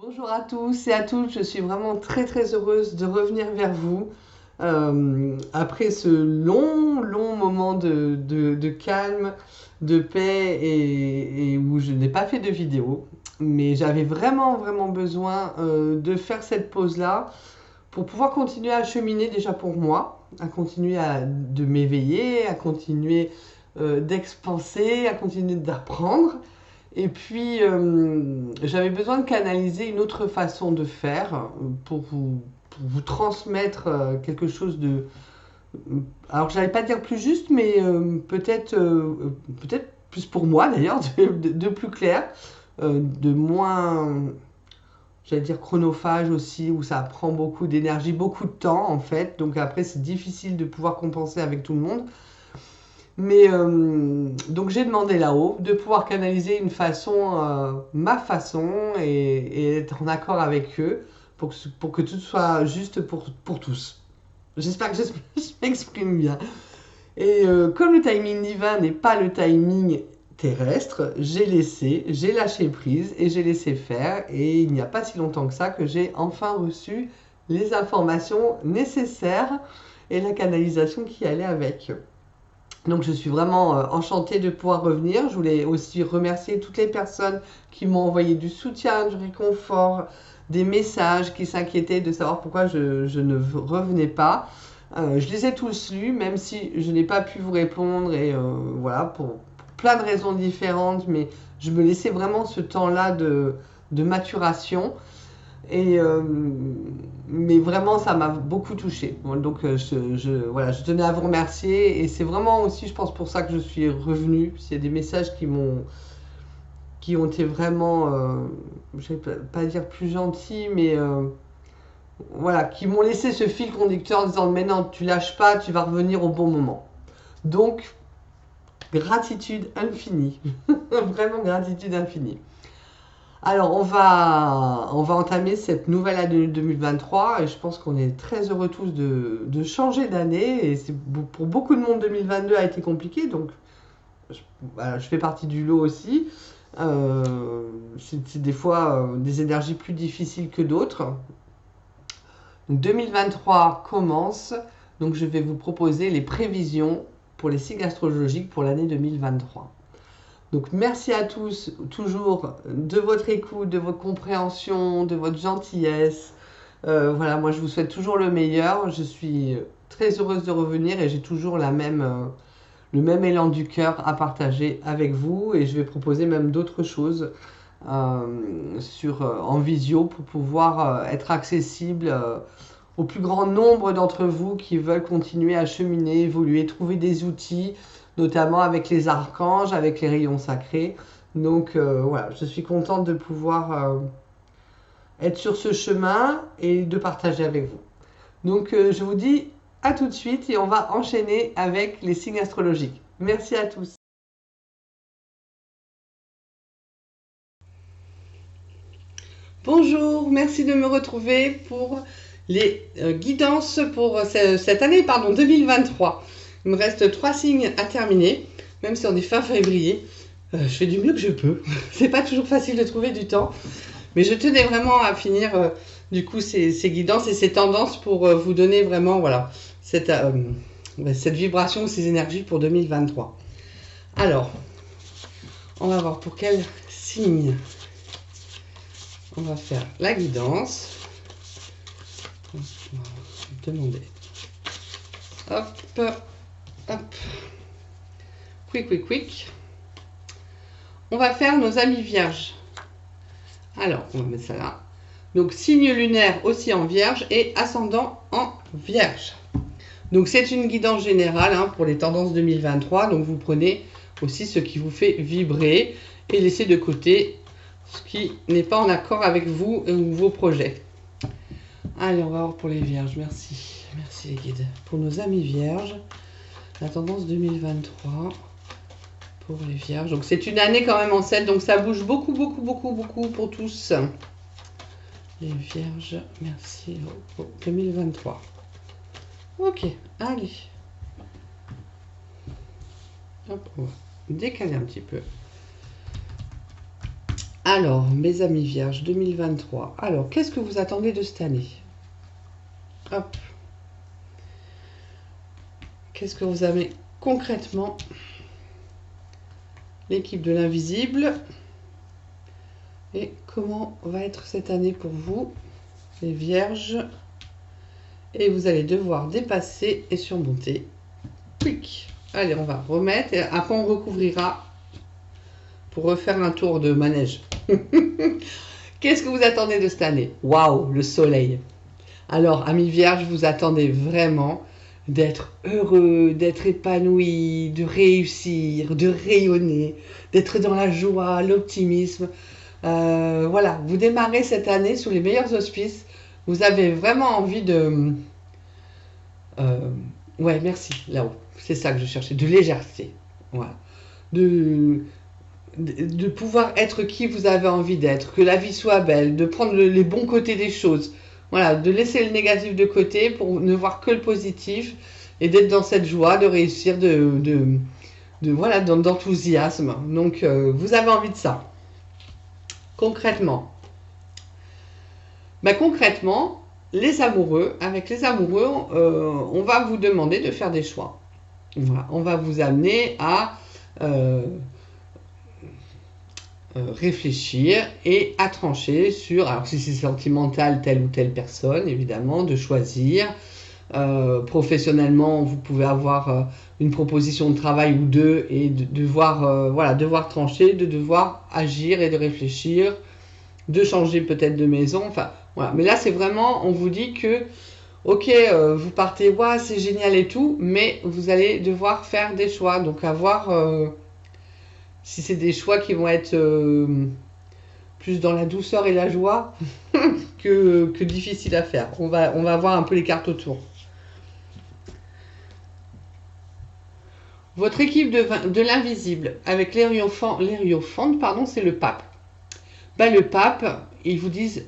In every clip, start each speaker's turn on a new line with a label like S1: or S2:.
S1: Bonjour à tous et à toutes, je suis vraiment très heureuse de revenir vers vous après ce long moment de calme, de paix et où je n'ai pas fait de vidéo. Mais j'avais vraiment besoin de faire cette pause-là pour pouvoir continuer à cheminer déjà pour moi, à continuer de m'éveiller, à continuer d'expanser, à continuer d'apprendre. Et puis, j'avais besoin de canaliser une autre façon de faire pour vous transmettre quelque chose de... Alors, j'allais pas dire plus juste, mais peut-être plus pour moi d'ailleurs, de plus clair, de moins, j'allais dire chronophage aussi, où ça prend beaucoup d'énergie, beaucoup de temps en fait. Donc après, c'est difficile de pouvoir compenser avec tout le monde. Mais donc j'ai demandé là-haut de pouvoir canaliser une façon, ma façon, et être en accord avec eux pour que tout soit juste pour tous. J'espère que je m'exprime bien. Et comme le timing divin n'est pas le timing terrestre, j'ai lâché prise et j'ai laissé faire. Et il n'y a pas si longtemps que ça que j'ai enfin reçu les informations nécessaires et la canalisation qui allait avec. Donc je suis vraiment enchantée de pouvoir revenir. Je voulais aussi remercier toutes les personnes qui m'ont envoyé du soutien, du réconfort, des messages, qui s'inquiétaient de savoir pourquoi je ne revenais pas. Je les ai tous lus, même si je n'ai pas pu vous répondre, et voilà, pour plein de raisons différentes, mais je me laissais vraiment ce temps-là de maturation. Et mais vraiment, ça m'a beaucoup touchée. Donc, voilà, je tenais à vous remercier. Et c'est vraiment aussi, je pense, pour ça que je suis revenue. C'est des messages qui ont été vraiment, je ne vais pas dire plus gentils, mais voilà, qui m'ont laissé ce fil conducteur en disant, mais non, tu lâches pas, tu vas revenir au bon moment. Donc, gratitude infinie. Vraiment gratitude infinie. Alors, on va entamer cette nouvelle année 2023 et je pense qu'on est très heureux tous de changer d'année. Et pour beaucoup de monde, 2022 a été compliqué, donc voilà, je fais partie du lot aussi. C'est des fois des énergies plus difficiles que d'autres. 2023 commence, donc je vais vous proposer les prévisions pour les signes astrologiques pour l'année 2023. Donc merci à tous, toujours, de votre écoute, de votre compréhension, de votre gentillesse. Voilà, moi je vous souhaite toujours le meilleur. Je suis très heureuse de revenir et j'ai toujours le même élan du cœur à partager avec vous. Et je vais proposer même d'autres choses en visio pour pouvoir être accessible au plus grand nombre d'entre vous qui veulent continuer à cheminer, évoluer, trouver des outils, notamment avec les archanges, avec les rayons sacrés. Donc voilà, je suis contente de pouvoir être sur ce chemin et de partager avec vous. Donc je vous dis à tout de suite et on va enchaîner avec les signes astrologiques. Merci à tous. Bonjour, merci de me retrouver pour les guidances pour cette année, pardon, 2023. Il me reste 3 signes à terminer, même si on est fin février. Je fais du mieux que je peux. C'est pas toujours facile de trouver du temps, mais je tenais vraiment à finir du coup ces guidances et ces tendances pour vous donner vraiment voilà cette vibration, ces énergies pour 2023. Alors, on va voir pour quel signe on va faire la guidance. On va demander. Hop, hop. Quick. On va faire nos amis vierges. Alors, on va mettre ça là. Donc, signe lunaire aussi en vierge et ascendant en vierge. Donc, c'est une guidance générale pour les tendances 2023. Donc, vous prenez aussi ce qui vous fait vibrer et laissez de côté ce qui n'est pas en accord avec vous ou vos projets. Allez, on va voir pour les vierges. Merci les guides. Pour nos amis vierges, la tendance 2023 pour les vierges. Donc, c'est une année quand même en 7, donc ça bouge beaucoup pour tous. Les vierges, merci. 2023. Ok, allez. Hop, on va décaler un petit peu. Alors, mes amis vierges, 2023. Alors, qu'est-ce que vous attendez de cette année? Hop. Qu'est-ce que vous avez concrètement? L'équipe de l'invisible. Et comment va être cette année pour vous, les vierges? Et vous allez devoir dépasser et surmonter. Quick. Allez, on va remettre et après on recouvrira pour refaire un tour de manège. Qu'est-ce que vous attendez de cette année? Waouh, le soleil. Alors, amis vierges, vous attendez vraiment d'être heureux, d'être épanoui, de réussir, de rayonner, d'être dans la joie, l'optimisme. Voilà, vous démarrez cette année sous les meilleurs auspices. Vous avez vraiment envie de... ouais, merci, là-haut. C'est ça que je cherchais, de légèreté. Voilà. De pouvoir être qui vous avez envie d'être, que la vie soit belle, de prendre les bons côtés des choses. Voilà, de laisser le négatif de côté pour ne voir que le positif et d'être dans cette joie, de réussir, voilà, d'enthousiasme. Donc, vous avez envie de ça. Concrètement. Concrètement, avec les amoureux, on va vous demander de faire des choix. Voilà, on va vous amener à réfléchir et à trancher sur, alors si c'est sentimental, telle ou telle personne, évidemment, de choisir. Professionnellement, vous pouvez avoir une proposition de travail ou deux et devoir trancher, de devoir agir et de réfléchir, de changer peut-être de maison, enfin voilà. Mais là, c'est vraiment, on vous dit que, ok, vous partez, ouais, c'est génial et tout, mais vous allez devoir faire des choix, donc avoir... si c'est des choix qui vont être plus dans la douceur et la joie que difficile à faire. On va voir un peu les cartes autour. Votre équipe de l'invisible avec l'Hierophante, pardon, c'est le pape. Le pape, ils vous disent,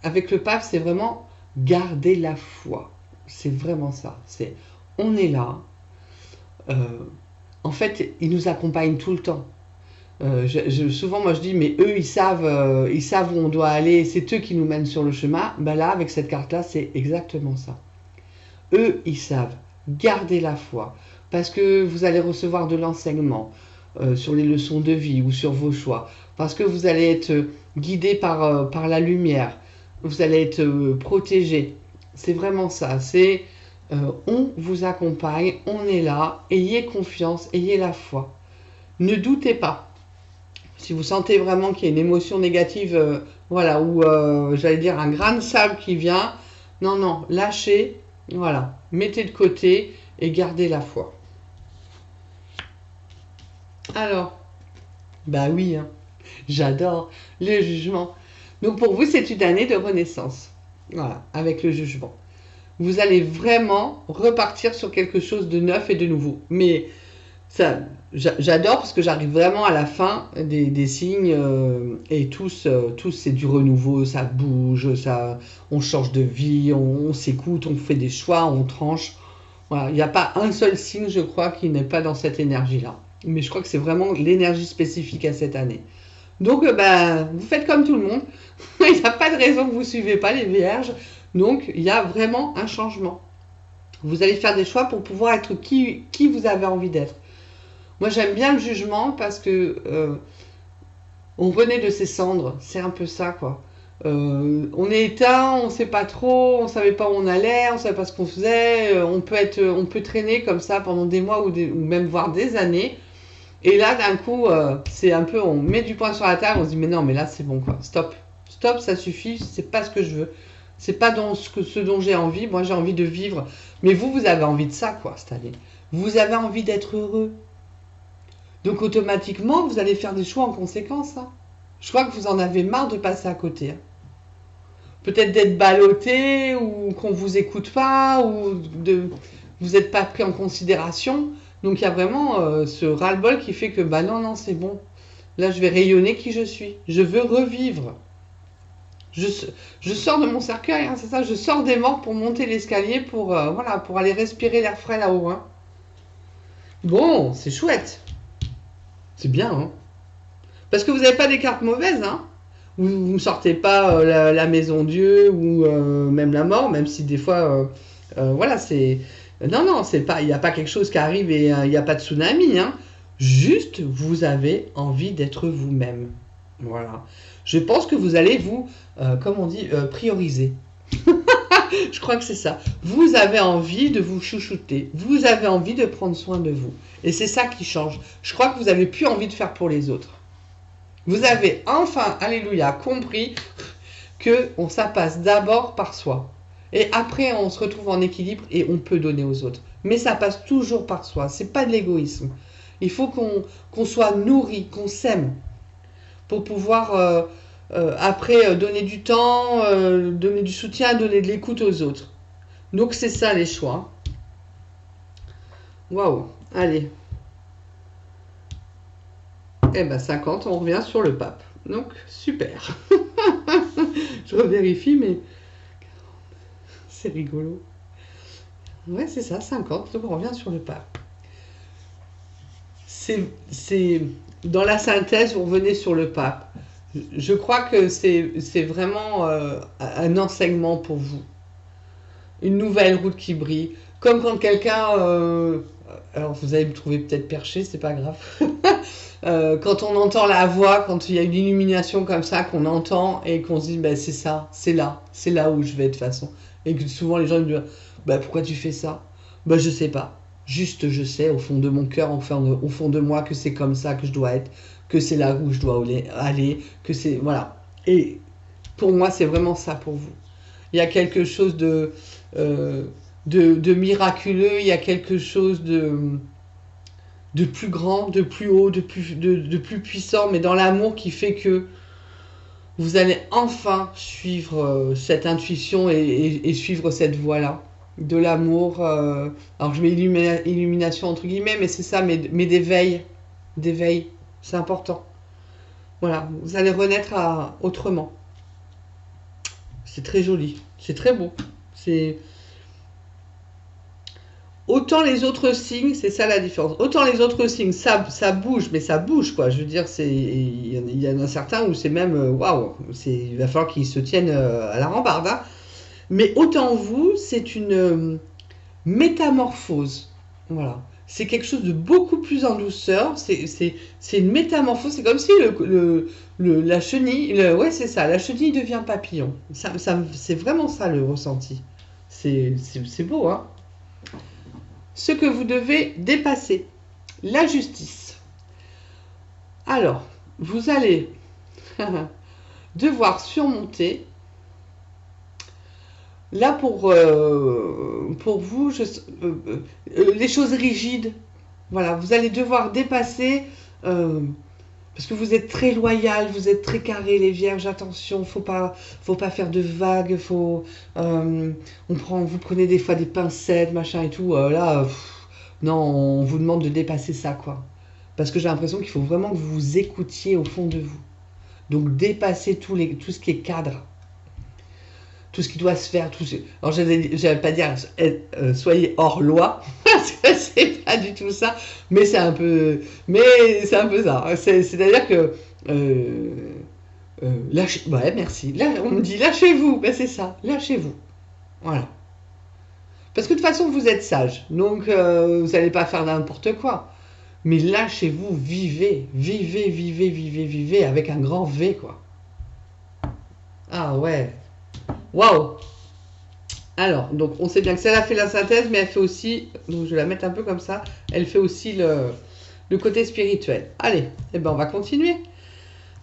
S1: avec le pape, c'est vraiment garder la foi. C'est vraiment ça. C'est, on est là. En fait, ils nous accompagnent tout le temps. Souvent, moi, je dis, mais eux, ils savent où on doit aller. C'est eux qui nous mènent sur le chemin. Là, avec cette carte-là, c'est exactement ça. Eux, ils savent. Gardez la foi. Parce que vous allez recevoir de l'enseignement sur les leçons de vie ou sur vos choix. Parce que vous allez être guidé par la lumière. Vous allez être protégé. C'est vraiment ça. C'est on vous accompagne, on est là. Ayez confiance, ayez la foi. Ne doutez pas. Si vous sentez vraiment qu'il y a une émotion négative, voilà, ou j'allais dire un grain de sable qui vient, non, lâchez, voilà, mettez de côté et gardez la foi. Alors, oui, hein, j'adore le jugement. Donc pour vous, c'est une année de renaissance, voilà, avec le jugement. Vous allez vraiment repartir sur quelque chose de neuf et de nouveau. Mais ça, j'adore parce que j'arrive vraiment à la fin des signes et tous c'est du renouveau, ça bouge, on change de vie, on s'écoute, on fait des choix, on tranche. Voilà, il n'y a pas un seul signe, je crois, qui n'est pas dans cette énergie-là. Mais je crois que c'est vraiment l'énergie spécifique à cette année. Donc, vous faites comme tout le monde. Il n'y a pas de raison que vous ne suivez pas les vierges. Donc, il y a vraiment un changement. Vous allez faire des choix pour pouvoir être qui vous avez envie d'être. Moi, j'aime bien le jugement parce que on venait de ses cendres. C'est un peu ça, quoi. On est éteint, on ne sait pas trop, on ne savait pas où on allait, on ne savait pas ce qu'on faisait. On peut traîner comme ça pendant des mois ou même voire des années. Et là, d'un coup, c'est un peu, on met du poing sur la table, on se dit, mais non, mais là, c'est bon, quoi. Stop, ça suffit, c'est pas ce que je veux. C'est pas ce dont j'ai envie. Moi, j'ai envie de vivre. Mais vous avez envie de ça, quoi, cette année. Vous avez envie d'être heureux. Donc, automatiquement, vous allez faire des choix en conséquence. Hein. Je crois que vous en avez marre de passer à côté. Hein. Peut-être d'être ballotté, ou qu'on vous écoute pas, ou vous n'êtes pas pris en considération. Donc, il y a vraiment ce ras-le-bol qui fait que, non, c'est bon. Là, je vais rayonner qui je suis. Je veux revivre. Je sors de mon cercueil, hein, c'est ça. Je sors des morts pour monter l'escalier, pour aller respirer l'air frais là-haut. Hein. Bon, c'est chouette. C'est bien, hein. Parce que vous n'avez pas des cartes mauvaises, hein. Vous ne sortez pas la maison Dieu ou même la mort, même si des fois, voilà, c'est... Non, non, c'est pas, il n'y a pas quelque chose qui arrive et il n'y a pas de tsunami, hein. Juste, vous avez envie d'être vous-même. Voilà. Je pense que vous allez vous, comme on dit, prioriser. Je crois que c'est ça. Vous avez envie de vous chouchouter. Vous avez envie de prendre soin de vous. Et c'est ça qui change. Je crois que vous n'avez plus envie de faire pour les autres. Vous avez enfin, alléluia, compris que ça passe d'abord par soi. Et après, on se retrouve en équilibre et on peut donner aux autres. Mais ça passe toujours par soi. C'est pas de l'égoïsme. Il faut qu'on soit nourri, qu'on s'aime pour pouvoir après donner du temps, donner du soutien, donner de l'écoute aux autres. Donc c'est ça les choix. Waouh, allez. Eh ben 50, on revient sur le pape. Donc super. Je revérifie, mais c'est rigolo. Ouais, c'est ça, 50, donc on revient sur le pape. C'est dans la synthèse, vous revenez sur le pape. Je crois que c'est vraiment un enseignement pour vous. Une nouvelle route qui brille. Comme quand quelqu'un... alors vous allez me trouver peut-être perché, c'est pas grave. Quand on entend la voix, quand il y a une illumination comme ça, qu'on entend et qu'on se dit, bah, c'est ça, c'est là où je vais de toute façon. Et que souvent les gens me disent, bah, pourquoi tu fais ça? Bah, je sais pas. Juste, je sais au fond de mon cœur, au fond de moi, que c'est comme ça que je dois être, que c'est là où je dois aller, que c'est... Voilà. Et pour moi, c'est vraiment ça pour vous. Il y a quelque chose de miraculeux, il y a quelque chose de plus grand, de plus haut, de plus puissant, mais dans l'amour qui fait que vous allez enfin suivre cette intuition et suivre cette voie-là. De l'amour, alors je mets illumination entre guillemets, mais c'est ça, mais d'éveil, c'est important. Voilà, vous allez renaître autrement. C'est très joli, c'est très beau. C'est autant les autres signes, c'est ça la différence. Autant les autres signes, ça bouge, mais ça bouge quoi. Je veux dire, il y en a certains où c'est même waouh, il va falloir qu'ils se tiennent à la rambarde. Hein. Mais autant vous, c'est une métamorphose. Voilà. C'est quelque chose de beaucoup plus en douceur. C'est une métamorphose. C'est comme si la chenille, ouais, c'est ça, la chenille devient papillon. C'est vraiment ça le ressenti. C'est beau, hein. Ce que vous devez dépasser, la justice. Alors, vous allez devoir surmonter. Là, pour vous, les choses rigides, voilà, vous allez devoir dépasser, parce que vous êtes très loyal, vous êtes très carré, les vierges, attention, faut pas faire de vagues, vous prenez des fois des pincettes, machin et tout, non, on vous demande de dépasser ça, quoi. Parce que j'ai l'impression qu'il faut vraiment que vous vous écoutiez au fond de vous. Donc, dépasser tout ce qui est cadre. Tout ce qui doit se faire, alors je vais pas dire soyez hors loi, parce que c'est pas du tout ça, mais c'est un peu ça. C'est-à-dire que ouais, merci. Là, on me dit lâchez-vous, ben c'est ça, lâchez-vous. Voilà. Parce que de toute façon, vous êtes sage, donc vous n'allez pas faire n'importe quoi. Mais lâchez-vous, vivez avec un grand V, quoi. Ah ouais. Waouh! Alors, donc on sait bien que ça a fait la synthèse, mais elle fait aussi, donc je vais la mettre un peu comme ça, elle fait aussi le côté spirituel. Allez, eh ben on va continuer.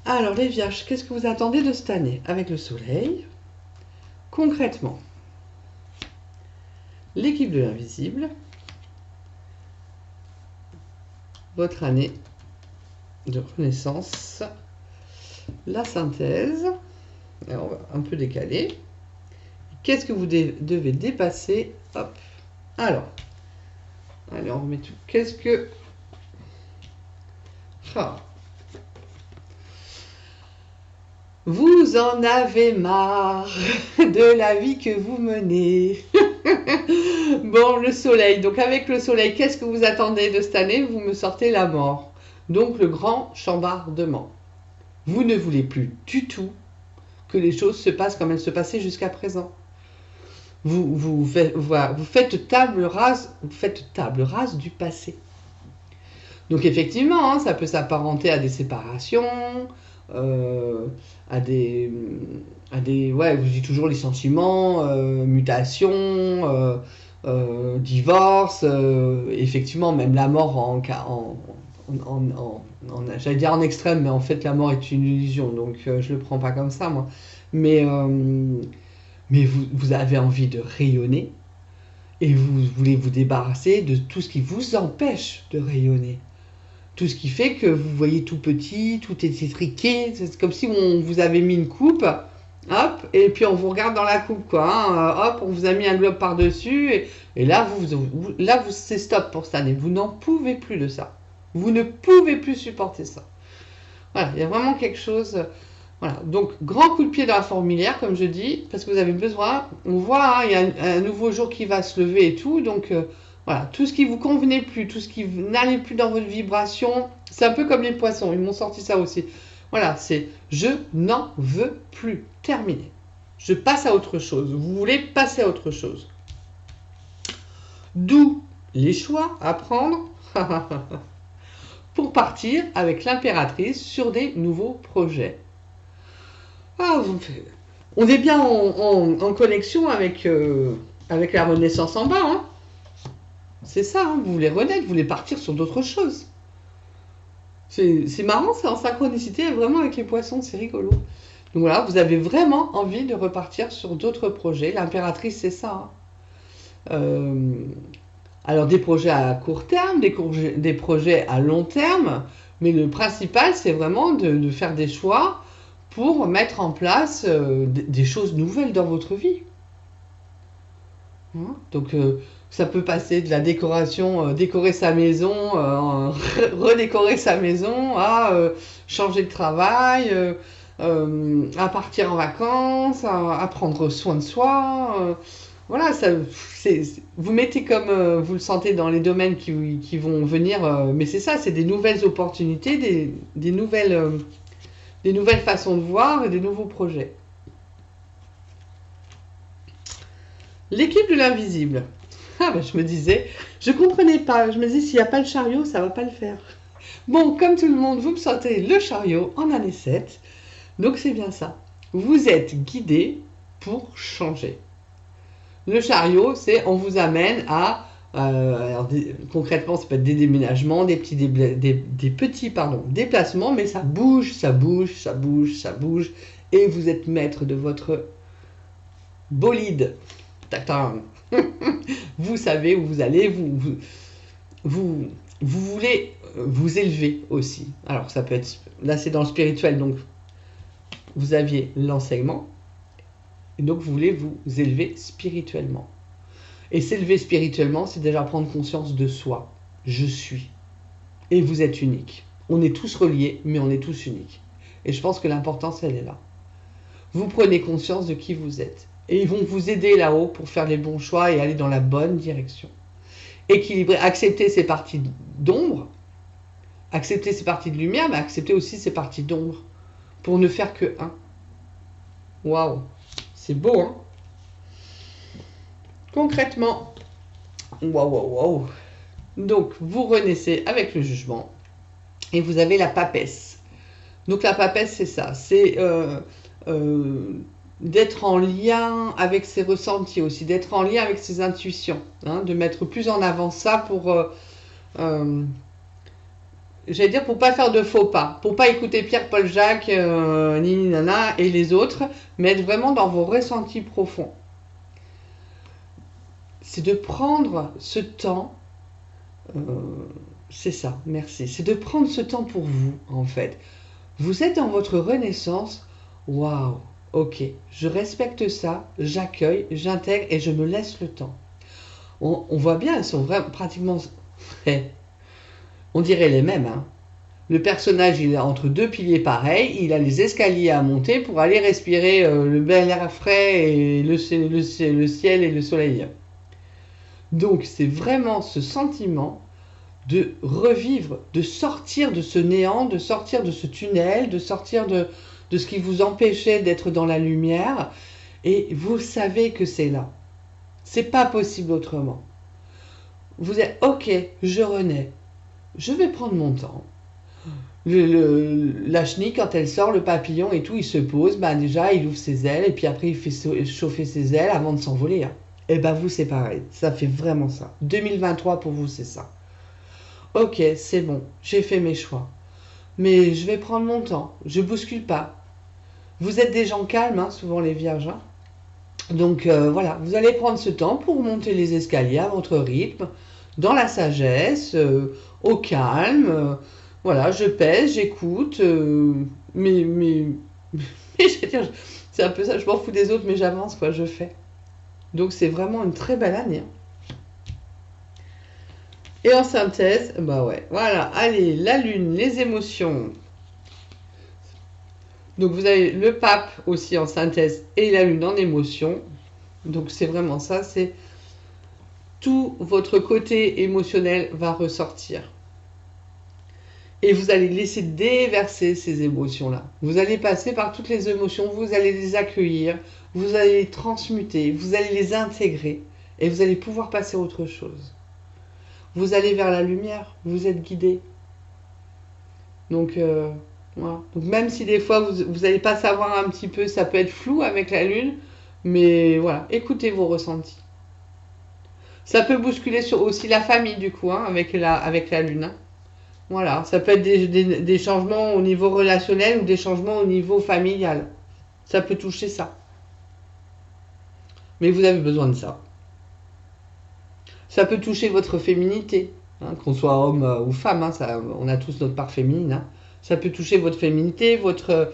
S1: Alors les vierges, qu'est-ce que vous attendez de cette année avec le soleil? Concrètement, l'équipe de l'invisible, votre année de renaissance, la synthèse, alors on va un peu décaler. Qu'est-ce que vous devez dépasser? Hop. Alors, allez, on remet tout. Qu'est-ce que... Ah. Vous en avez marre de la vie que vous menez. Bon, le soleil. Donc avec le soleil, qu'est-ce que vous attendez de cette année? Vous me sortez la mort. Donc le grand chambardement. Vous ne voulez plus du tout que les choses se passent comme elles se passaient jusqu'à présent. Vous faites table rase du passé. Donc effectivement, hein, ça peut s'apparenter à des séparations, à des, ouais, je dis toujours licenciements, mutations, divorce, effectivement, même la mort j'allais dire en extrême, mais en fait la mort est une illusion, donc je le prends pas comme ça, moi. Mais vous avez envie de rayonner et vous voulez vous débarrasser de tout ce qui vous empêche de rayonner. Tout ce qui fait que vous voyez tout petit, tout est étriqué, c'est comme si on vous avait mis une coupe, hop, et puis on vous regarde dans la coupe, quoi. Hein, hop, on vous a mis un globe par-dessus, et là, c'est stop pour cette année. Vous n'en pouvez plus de ça. Vous ne pouvez plus supporter ça. Voilà, il y a vraiment quelque chose. Voilà, donc grand coup de pied dans la fourmilière, comme je dis, parce que vous avez besoin. On voit, hein, il y a un nouveau jour qui va se lever et tout, donc voilà, tout ce qui vous convenait plus, tout ce qui n'allait plus dans votre vibration, c'est un peu comme les poissons, ils m'ont sorti ça aussi. Voilà, c'est je n'en veux plus, terminé. Je passe à autre chose. Vous voulez passer à autre chose. D'où les choix à prendre pour partir avec l'impératrice sur des nouveaux projets. Ah, on est bien en connexion avec la renaissance en bas. Hein. C'est ça, hein, vous voulez renaître, vous voulez partir sur d'autres choses. C'est marrant, c'est en synchronicité vraiment avec les poissons, c'est rigolo. Donc voilà, vous avez vraiment envie de repartir sur d'autres projets. L'impératrice, c'est ça. Hein. Alors des projets à court terme, des projets à long terme, mais le principal, c'est vraiment de faire des choix pour mettre en place des choses nouvelles dans votre vie. Hein. Donc ça peut passer de la décoration, décorer sa maison, redécorer sa maison, à changer de travail, à partir en vacances, à prendre soin de soi. Voilà, vous mettez comme vous le sentez dans les domaines qui vont venir, mais c'est ça, c'est des nouvelles opportunités, des nouvelles façons de voir et des nouveaux projets. L'équipe de l'invisible. Ah ben je me disais, je comprenais pas, je me disais s'il n'y a pas le chariot, ça va pas le faire. Bon, comme tout le monde, vous me sentez le chariot en année 7, donc c'est bien ça. Vous êtes guidé pour changer. Le chariot, c'est on vous amène à, concrètement, ça peut être des déménagements, des petits déplacements, mais ça bouge, ça bouge, ça bouge, ça bouge, et vous êtes maître de votre bolide. Vous savez où vous allez, vous voulez vous élever aussi. Alors ça peut être, là c'est dans le spirituel, donc vous aviez l'enseignement, et donc vous voulez vous élever spirituellement. Et s'élever spirituellement, c'est déjà prendre conscience de soi. Je suis. Et vous êtes unique. On est tous reliés, mais on est tous uniques. Et je pense que l'importance, elle est là. Vous prenez conscience de qui vous êtes. Et ils vont vous aider là-haut pour faire les bons choix et aller dans la bonne direction. Équilibrer, accepter ces parties d'ombre, accepter ces parties de lumière, mais accepter aussi ces parties d'ombre pour ne faire que un. Waouh, c'est beau, hein? Concrètement, waouh. Donc, vous renaissez avec le jugement et vous avez la papesse. Donc, la papesse, c'est ça, c'est d'être en lien avec ses ressentis aussi, d'être en lien avec ses intuitions, hein, de mettre plus en avant ça pour, j'allais dire, pour pas faire de faux pas, pour pas écouter Pierre, Paul, Jacques, Nini, Nana et les autres, mais être vraiment dans vos ressentis profonds. C'est de prendre ce temps, c'est ça, merci, c'est de prendre ce temps pour vous, en fait. Vous êtes dans votre renaissance, waouh. Ok, je respecte ça, j'accueille, j'intègre et je me laisse le temps. On voit bien, elles sont vraiment pratiquement... on dirait les mêmes. Hein. Le personnage, il est entre deux piliers pareils, il a les escaliers à monter pour aller respirer le bel air frais et le ciel et le soleil. Donc c'est vraiment ce sentiment de revivre, de sortir de ce néant, de sortir de ce tunnel, de sortir de ce qui vous empêchait d'être dans la lumière. Et vous savez que c'est là. C'est pas possible autrement. Vous êtes ok, je renais. Je vais prendre mon temps. La chenille, quand elle sort, le papillon et tout, il se pose. Ben déjà, il ouvre ses ailes et puis après, il fait chauffer ses ailes avant de s'envoler. Hein. Et ben vous, c'est pareil. Ça fait vraiment ça. 2023 pour vous, c'est ça. Ok, c'est bon. J'ai fait mes choix. Mais je vais prendre mon temps. Je bouscule pas. Vous êtes des gens calmes, hein, souvent les vierges. Hein. Donc voilà, vous allez prendre ce temps pour monter les escaliers à votre rythme, dans la sagesse, au calme. Voilà, je pèse, j'écoute, mais je veux dire, c'est un peu ça, je m'en fous des autres, mais j'avance, quoi, je fais. Donc c'est vraiment une très belle année. Hein. Et en synthèse, bah ouais, voilà, allez, la lune, les émotions. Donc vous avez le pape aussi en synthèse et la lune en émotion. Donc c'est vraiment ça, c'est tout votre côté émotionnel va ressortir. Et vous allez laisser déverser ces émotions-là. Vous allez passer par toutes les émotions, vous allez les accueillir, vous allez les transmuter, vous allez les intégrer et vous allez pouvoir passer à autre chose. Vous allez vers la lumière, vous êtes guidé. Donc, voilà. Donc même si des fois vous n'allez pas savoir un petit peu, ça peut être flou avec la lune, mais voilà, écoutez vos ressentis. Ça peut bousculer aussi la famille du coup, hein, avec la lune. Hein. Voilà, ça peut être des changements au niveau relationnel ou des changements au niveau familial. Ça peut toucher ça. Mais vous avez besoin de ça. Ça peut toucher votre féminité, hein, qu'on soit homme ou femme, hein, ça, on a tous notre part féminine. Hein. Ça peut toucher votre féminité, votre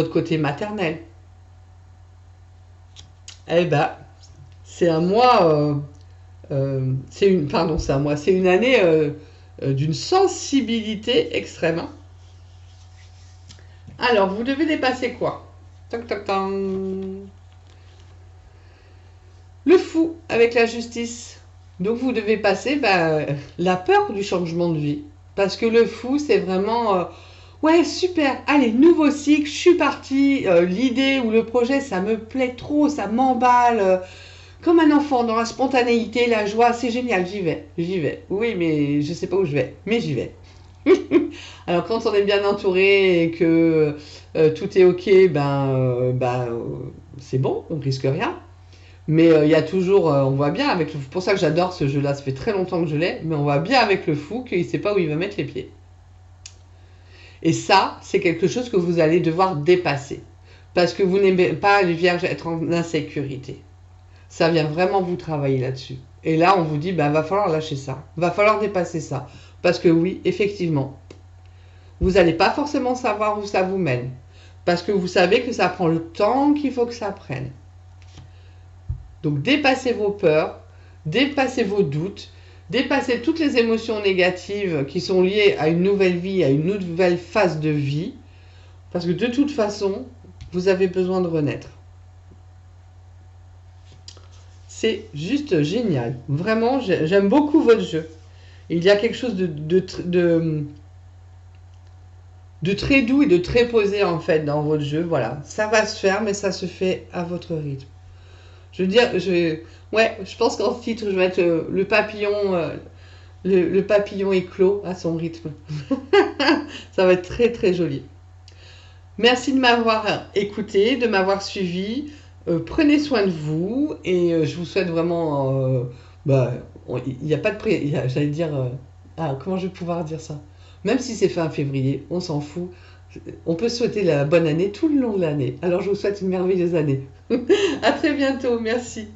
S1: côté maternel. Eh ben, c'est un mois, c'est une année d'une sensibilité extrême. Hein. Alors, vous devez dépasser quoi? Toc, toc, toc. Le fou avec la justice. Donc, vous devez passer la peur du changement de vie. Parce que le fou, c'est vraiment... ouais, super, allez, nouveau cycle, je suis partie. L'idée ou le projet, ça me plaît trop, ça m'emballe. Comme un enfant, dans la spontanéité, la joie, c'est génial, j'y vais. Oui, mais je sais pas où je vais, mais j'y vais. Alors quand on est bien entouré et que tout est ok, c'est bon, on risque rien. Mais il y a toujours, on voit bien avec le fou, pour ça que j'adore ce jeu-là, ça fait très longtemps que je l'ai, mais on voit bien avec le fou qu'il ne sait pas où il va mettre les pieds. Et ça, c'est quelque chose que vous allez devoir dépasser. Parce que vous n'aimez pas les vierges être en insécurité. Ça vient vraiment vous travailler là-dessus. Et là, on vous dit, va falloir lâcher ça. Va falloir dépasser ça. Parce que oui, effectivement, vous n'allez pas forcément savoir où ça vous mène. Parce que vous savez que ça prend le temps qu'il faut que ça prenne. Donc, dépassez vos peurs, dépassez vos doutes, dépassez toutes les émotions négatives qui sont liées à une nouvelle vie, à une nouvelle phase de vie. Parce que de toute façon, vous avez besoin de renaître. C'est juste génial. Vraiment, j'aime beaucoup votre jeu. Il y a quelque chose de très doux et de très posé en fait dans votre jeu. Voilà, ça va se faire, mais ça se fait à votre rythme. Je veux dire, je pense qu'en titre, je vais mettre le papillon, le papillon éclos à son rythme. Ça va être très très joli. Merci de m'avoir écouté, de m'avoir suivi. Prenez soin de vous et je vous souhaite vraiment... il n'y a pas de prix, j'allais dire... comment je vais pouvoir dire ça? Même si c'est fin février, on s'en fout. On peut souhaiter la bonne année tout le long de l'année. Alors je vous souhaite une merveilleuse année. À très bientôt, merci.